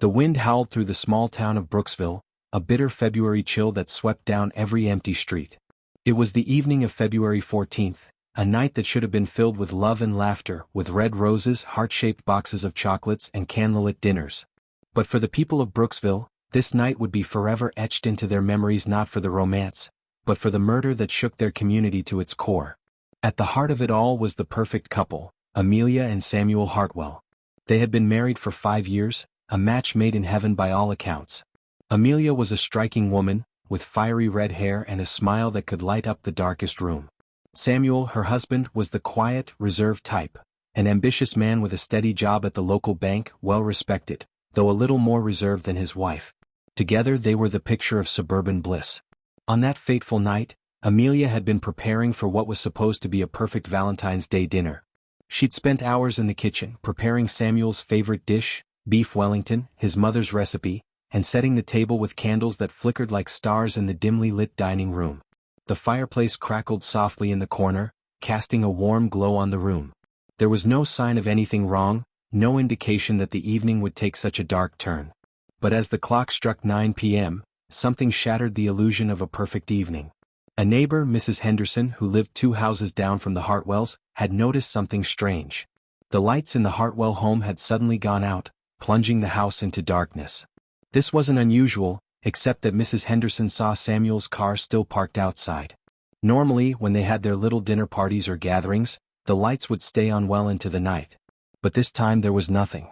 The wind howled through the small town of Brooksville, a bitter February chill that swept down every empty street. It was the evening of February 14th, a night that should have been filled with love and laughter, with red roses, heart-shaped boxes of chocolates, and candlelit dinners. But for the people of Brooksville, this night would be forever etched into their memories, not for the romance, but for the murder that shook their community to its core. At the heart of it all was the perfect couple, Amelia and Samuel Hartwell. They had been married for 5 years, a match made in heaven by all accounts. Amelia was a striking woman, with fiery red hair and a smile that could light up the darkest room. Samuel, her husband, was the quiet, reserved type, an ambitious man with a steady job at the local bank, well respected, though a little more reserved than his wife. Together they were the picture of suburban bliss. On that fateful night, Amelia had been preparing for what was supposed to be a perfect Valentine's Day dinner. She'd spent hours in the kitchen preparing Samuel's favorite dish, beef Wellington, his mother's recipe, and setting the table with candles that flickered like stars in the dimly lit dining room. The fireplace crackled softly in the corner, casting a warm glow on the room. There was no sign of anything wrong, no indication that the evening would take such a dark turn. But as the clock struck 9 p.m., something shattered the illusion of a perfect evening. A neighbor, Mrs. Henderson, who lived 2 houses down from the Hartwells, had noticed something strange. The lights in the Hartwell home had suddenly gone out, plunging the house into darkness. This wasn't unusual, except that Mrs. Henderson saw Samuel's car still parked outside. Normally, when they had their little dinner parties or gatherings, the lights would stay on well into the night. But this time there was nothing.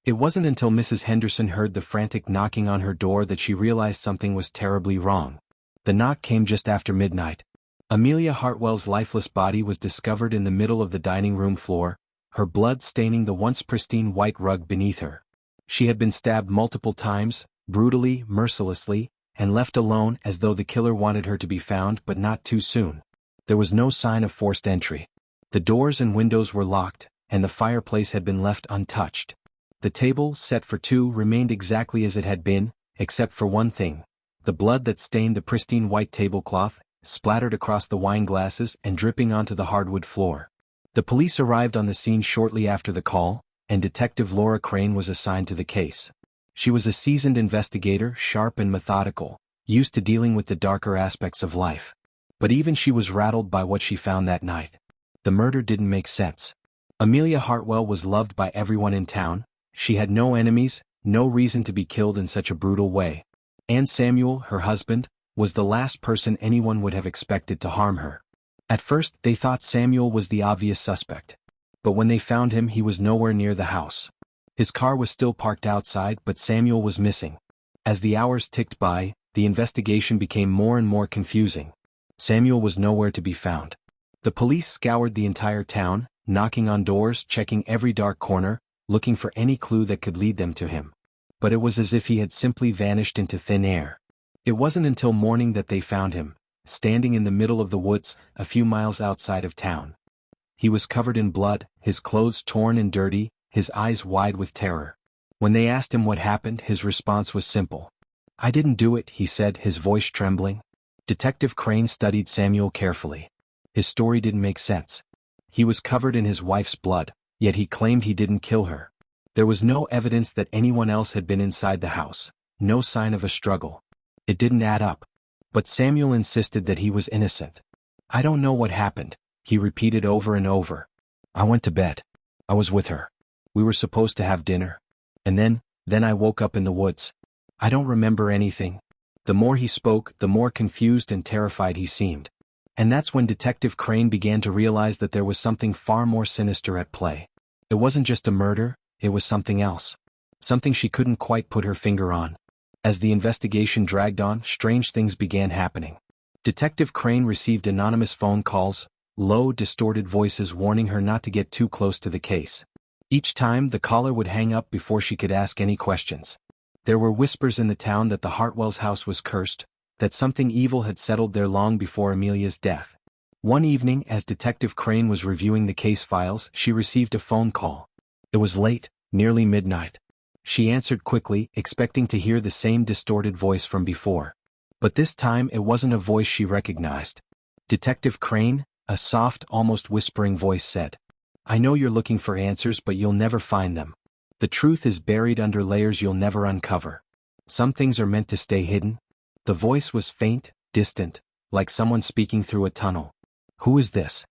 It wasn't until Mrs. Henderson heard the frantic knocking on her door that she realized something was terribly wrong. The knock came just after midnight. Amelia Hartwell's lifeless body was discovered in the middle of the dining room floor, her blood staining the once pristine white rug beneath her. She had been stabbed multiple times, brutally, mercilessly, and left alone as though the killer wanted her to be found but not too soon. There was no sign of forced entry. The doors and windows were locked, and the fireplace had been left untouched. The table, set for 2, remained exactly as it had been, except for one thing. The blood that stained the pristine white tablecloth, splattered across the wine glasses and dripping onto the hardwood floor. The police arrived on the scene shortly after the call, and Detective Laura Crane was assigned to the case. She was a seasoned investigator, sharp and methodical, used to dealing with the darker aspects of life. But even she was rattled by what she found that night. The murder didn't make sense. Amelia Hartwell was loved by everyone in town. She had no enemies, no reason to be killed in such a brutal way. And Samuel, her husband, was the last person anyone would have expected to harm her. At first, they thought Samuel was the obvious suspect. But when they found him, he was nowhere near the house. His car was still parked outside, but Samuel was missing. As the hours ticked by, the investigation became more and more confusing. Samuel was nowhere to be found. The police scoured the entire town, knocking on doors, checking every dark corner, looking for any clue that could lead them to him. But it was as if he had simply vanished into thin air. It wasn't until morning that they found him, standing in the middle of the woods, a few miles outside of town. He was covered in blood, his clothes torn and dirty, his eyes wide with terror. When they asked him what happened, his response was simple. "I didn't do it," he said, his voice trembling. Detective Crane studied Samuel carefully. His story didn't make sense. He was covered in his wife's blood, yet he claimed he didn't kill her. There was no evidence that anyone else had been inside the house, no sign of a struggle. It didn't add up. But Samuel insisted that he was innocent. "I don't know what happened," he repeated over and over. "I went to bed. I was with her. We were supposed to have dinner. And then I woke up in the woods. I don't remember anything." The more he spoke, the more confused and terrified he seemed. And that's when Detective Crane began to realize that there was something far more sinister at play. It wasn't just a murder, it was something else. Something she couldn't quite put her finger on. As the investigation dragged on, strange things began happening. Detective Crane received anonymous phone calls, low, distorted voices warning her not to get too close to the case. Each time, the caller would hang up before she could ask any questions. There were whispers in the town that the Hartwells' house was cursed, that something evil had settled there long before Amelia's death. One evening, as Detective Crane was reviewing the case files, she received a phone call. It was late, nearly midnight. She answered quickly, expecting to hear the same distorted voice from before. But this time it wasn't a voice she recognized. "Detective Crane," a soft, almost whispering voice said. "I know you're looking for answers, but you'll never find them. The truth is buried under layers you'll never uncover. Some things are meant to stay hidden. The voice was faint, distant, like someone speaking through a tunnel. Who is this?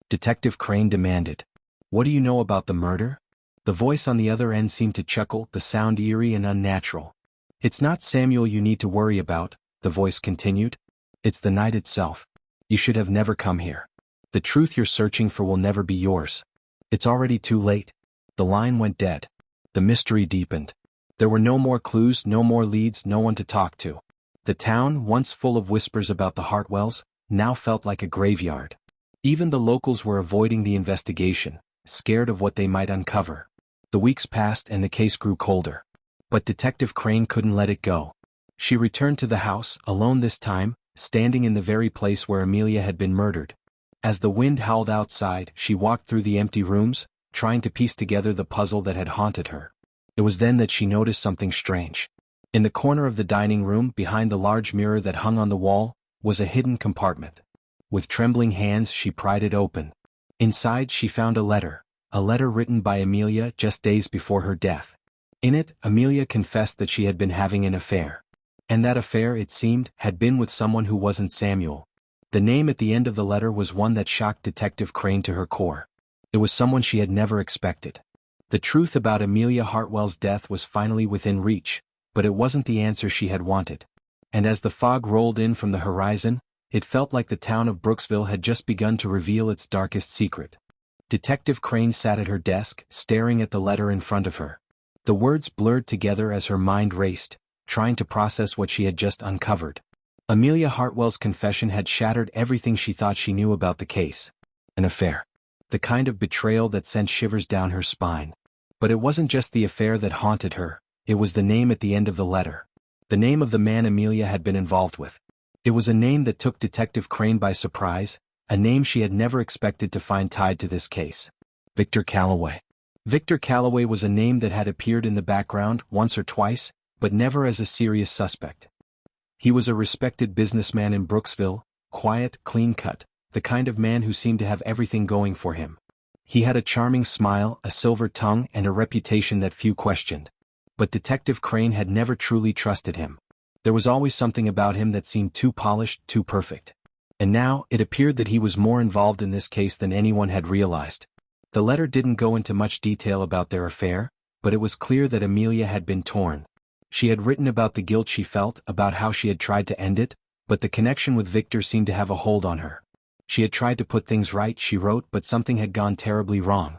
Detective Crane demanded. What do you know about the murder? The voice on the other end seemed to chuckle, the sound eerie and unnatural. It's not Samuel you need to worry about, the voice continued. It's the night itself. You should have never come here. The truth you're searching for will never be yours. It's already too late. The line went dead. The mystery deepened. There were no more clues, no more leads, no one to talk to. The town, once full of whispers about the Hartwells, now felt like a graveyard. Even the locals were avoiding the investigation, scared of what they might uncover. The weeks passed and the case grew colder. But Detective Crane couldn't let it go. She returned to the house, alone this time, standing in the very place where Amelia had been murdered. As the wind howled outside, she walked through the empty rooms, trying to piece together the puzzle that had haunted her. It was then that she noticed something strange. In the corner of the dining room, behind the large mirror that hung on the wall, was a hidden compartment. With trembling hands she pried it open. Inside she found a letter written by Amelia just days before her death. In it, Amelia confessed that she had been having an affair. And that affair, it seemed, had been with someone who wasn't Samuel. The name at the end of the letter was one that shocked Detective Crane to her core. It was someone she had never expected. The truth about Amelia Hartwell's death was finally within reach, but it wasn't the answer she had wanted. And as the fog rolled in from the horizon, it felt like the town of Brooksville had just begun to reveal its darkest secret. Detective Crane sat at her desk, staring at the letter in front of her. The words blurred together as her mind raced, trying to process what she had just uncovered. Amelia Hartwell's confession had shattered everything she thought she knew about the case. An affair. The kind of betrayal that sent shivers down her spine. But it wasn't just the affair that haunted her, it was the name at the end of the letter. The name of the man Amelia had been involved with. It was a name that took Detective Crane by surprise, a name she had never expected to find tied to this case. Victor Calloway. Victor Calloway was a name that had appeared in the background once or twice, but never as a serious suspect. He was a respected businessman in Brooksville, quiet, clean-cut, the kind of man who seemed to have everything going for him. He had a charming smile, a silver tongue, and a reputation that few questioned. But Detective Crane had never truly trusted him. There was always something about him that seemed too polished, too perfect. And now, it appeared that he was more involved in this case than anyone had realized. The letter didn't go into much detail about their affair, but it was clear that Amelia had been torn. She had written about the guilt she felt, about how she had tried to end it, but the connection with Victor seemed to have a hold on her. She had tried to put things right, she wrote, but something had gone terribly wrong.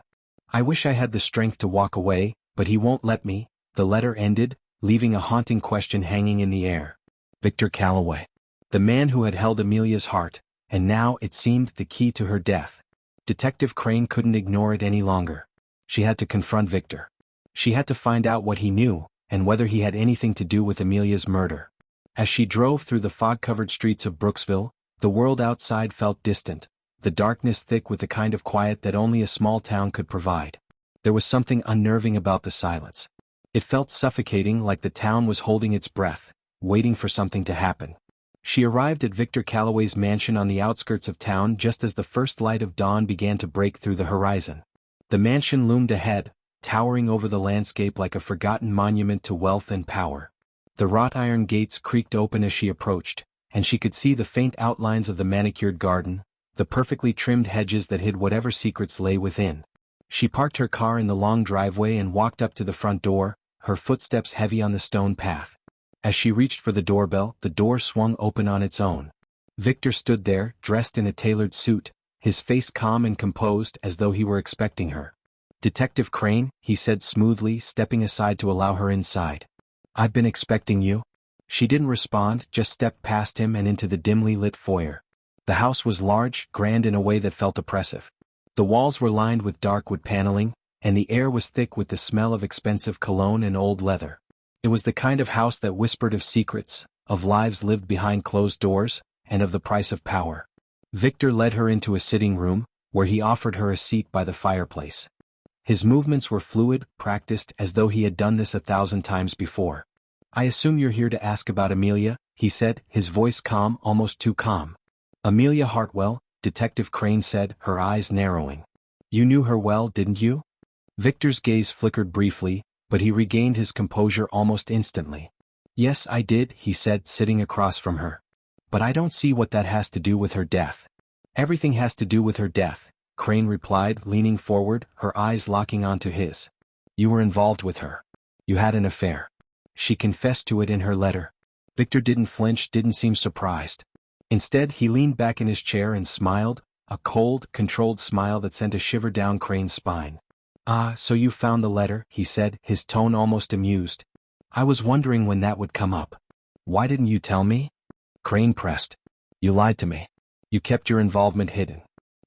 I wish I had the strength to walk away, but he won't let me, the letter ended, leaving a haunting question hanging in the air. Victor Calloway. The man who had held Amelia's heart, and now, it seemed, the key to her death. Detective Crane couldn't ignore it any longer. She had to confront Victor. She had to find out what he knew, and whether he had anything to do with Amelia's murder. As she drove through the fog-covered streets of Brooksville, the world outside felt distant, the darkness thick with the kind of quiet that only a small town could provide. There was something unnerving about the silence. It felt suffocating, like the town was holding its breath, waiting for something to happen. She arrived at Victor Calloway's mansion on the outskirts of town just as the first light of dawn began to break through the horizon. The mansion loomed ahead, towering over the landscape like a forgotten monument to wealth and power. The wrought iron gates creaked open as she approached, and she could see the faint outlines of the manicured garden, the perfectly trimmed hedges that hid whatever secrets lay within. She parked her car in the long driveway and walked up to the front door, her footsteps heavy on the stone path. As she reached for the doorbell, the door swung open on its own. Victor stood there, dressed in a tailored suit, his face calm and composed as though he were expecting her. "Detective Crane," he said smoothly, stepping aside to allow her inside. "I've been expecting you." She didn't respond, just stepped past him and into the dimly lit foyer. The house was large, grand in a way that felt oppressive. The walls were lined with dark wood paneling, and the air was thick with the smell of expensive cologne and old leather. It was the kind of house that whispered of secrets, of lives lived behind closed doors, and of the price of power. Victor led her into a sitting room, where he offered her a seat by the fireplace. His movements were fluid, practiced, as though he had done this 1,000 times before. "I assume you're here to ask about Amelia," he said, his voice calm, almost too calm. "Amelia Hartwell," Detective Crane said, her eyes narrowing. "You knew her well, didn't you?" Victor's gaze flickered briefly, but he regained his composure almost instantly. "Yes, I did," he said, sitting across from her. "But I don't see what that has to do with her death." "Everything has to do with her death," Crane replied, leaning forward, her eyes locking onto his. "You were involved with her. You had an affair. She confessed to it in her letter." Victor didn't flinch, didn't seem surprised. Instead, he leaned back in his chair and smiled, a cold, controlled smile that sent a shiver down Crane's spine. "Ah, so you found the letter," he said, his tone almost amused. "I was wondering when that would come up. Why didn't you tell me?" Crane pressed. "You lied to me. You kept your involvement hidden.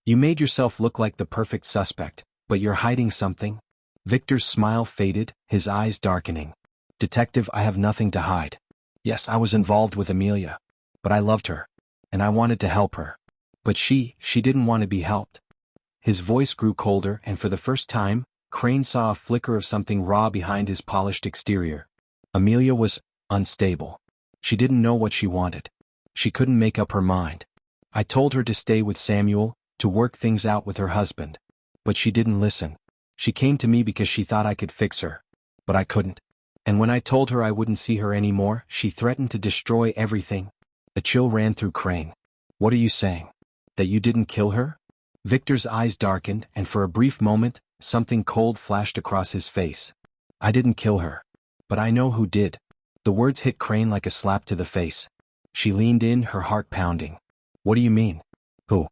You made yourself look like the perfect suspect, but you're hiding something." Victor's smile faded, his eyes darkening. "Detective, I have nothing to hide. Yes, I was involved with Amelia. But I loved her. And I wanted to help her. But she didn't want to be helped." His voice grew colder, and for the first time, Crane saw a flicker of something raw behind his polished exterior. Amelia was unstable. She didn't know what she wanted. She couldn't make up her mind. "I told her to stay with Samuel, to work things out with her husband. But she didn't listen. She came to me because she thought I could fix her. But I couldn't. And when I told her I wouldn't see her anymore, she threatened to destroy everything." A chill ran through Crane. "What are you saying? That you didn't kill her?" Victor's eyes darkened, and for a brief moment, something cold flashed across his face. "I didn't kill her. But I know who did." The words hit Crane like a slap to the face. She leaned in, her heart pounding. "What do you mean? Who?"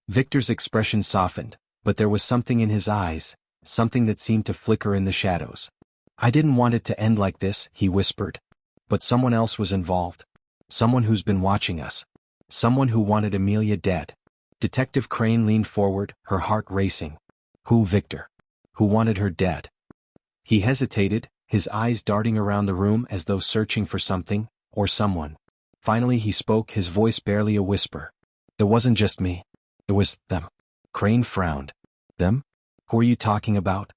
Victor's expression softened, but there was something in his eyes, something that seemed to flicker in the shadows. "I didn't want it to end like this," he whispered. "But someone else was involved. Someone who's been watching us. Someone who wanted Amelia dead." Detective Crane leaned forward, her heart racing. "Who, Victor? Who wanted her dead?" He hesitated, his eyes darting around the room as though searching for something, or someone. Finally he spoke, his voice barely a whisper. "It wasn't just me. It was them." Crane frowned. "Them? Who are you talking about?"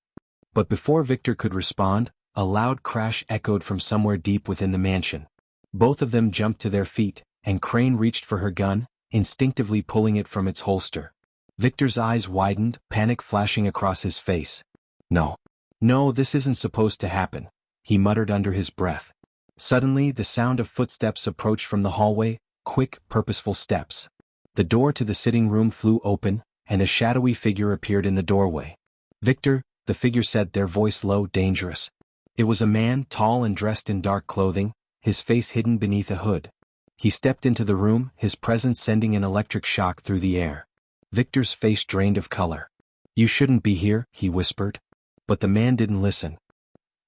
But before Victor could respond, a loud crash echoed from somewhere deep within the mansion. Both of them jumped to their feet, and Crane reached for her gun, instinctively pulling it from its holster. Victor's eyes widened, panic flashing across his face. "No. No, this isn't supposed to happen," he muttered under his breath. Suddenly, the sound of footsteps approached from the hallway, quick, purposeful steps. The door to the sitting room flew open, and a shadowy figure appeared in the doorway. "Victor," the figure said, their voice low, dangerous. It was a man, tall and dressed in dark clothing, his face hidden beneath a hood. He stepped into the room, his presence sending an electric shock through the air. Victor's face drained of color. "You shouldn't be here," he whispered. But the man didn't listen.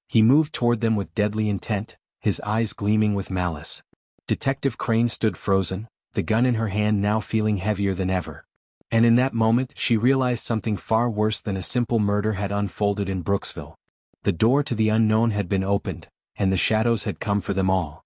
He moved toward them with deadly intent, his eyes gleaming with malice. Detective Crane stood frozen, the gun in her hand now feeling heavier than ever. And in that moment she realized something far worse than a simple murder had unfolded in Brooksville. The door to the unknown had been opened, and the shadows had come for them all.